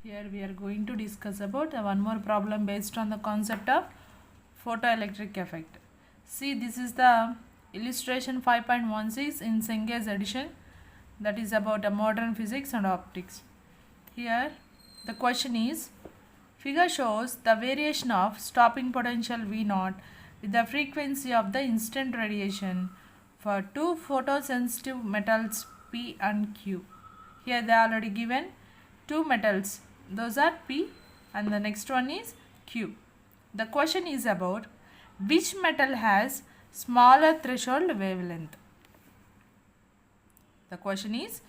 Here we are going to discuss about one more problem based on the concept of photoelectric effect. See, this is the illustration 5.16 in Senge's edition, that is about a modern physics and optics. Here the question is, figure shows the variation of stopping potential V0 with the frequency of the instant radiation for two photosensitive metals P and Q. Here they are already given two metals, those are P and the next one is Q. The question is about which metal has smaller threshold wavelength. The question is,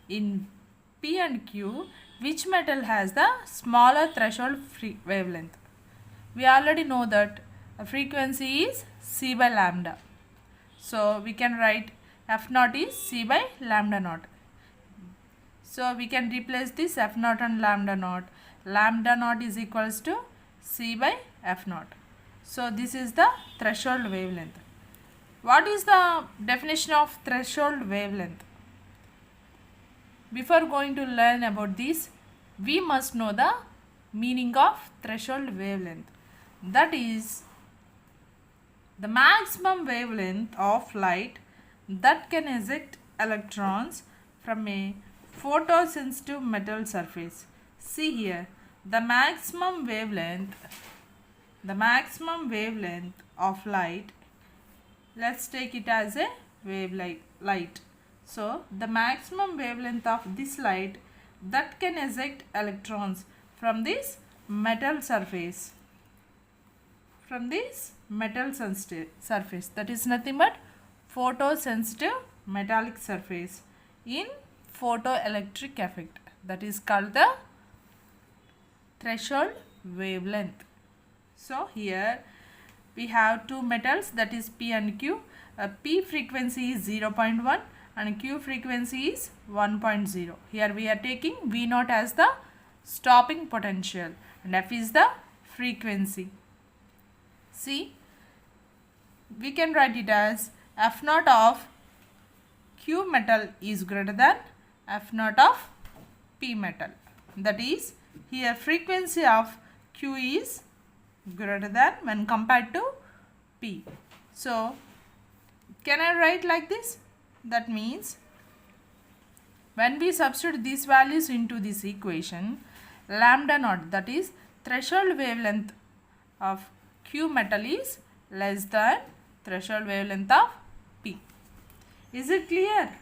in P and Q, which metal has the smaller threshold wavelength? We already know that the frequency is C by lambda. So we can write F0 is C by lambda naught. So we can replace this F0 and lambda naught. Lambda naught is equals to C by F0. So this is the threshold wavelength. What is the definition of threshold wavelength? Before going to learn about this, we must know the meaning of threshold wavelength. That is the maximum wavelength of light that can eject electrons from a photosensitive metal surface. See here, the maximum wavelength of light, let's take it as a light. So the maximum wavelength of this light that can eject electrons from this metal surface, that is nothing but photosensitive metallic surface in photoelectric effect, that is called the threshold wavelength. So here we have two metals, that is P and Q. P frequency is 0.1 and Q frequency is 1.0. Here we are taking V0 as the stopping potential and F is the frequency. See, we can write it as F0 of Q metal is greater than F0 of P metal. That is, here frequency of Q is greater than when compared to P. So can I write like this? That means when we substitute these values into this equation, lambda naught, that is threshold wavelength of Q metal, is less than threshold wavelength of P. Is it clear?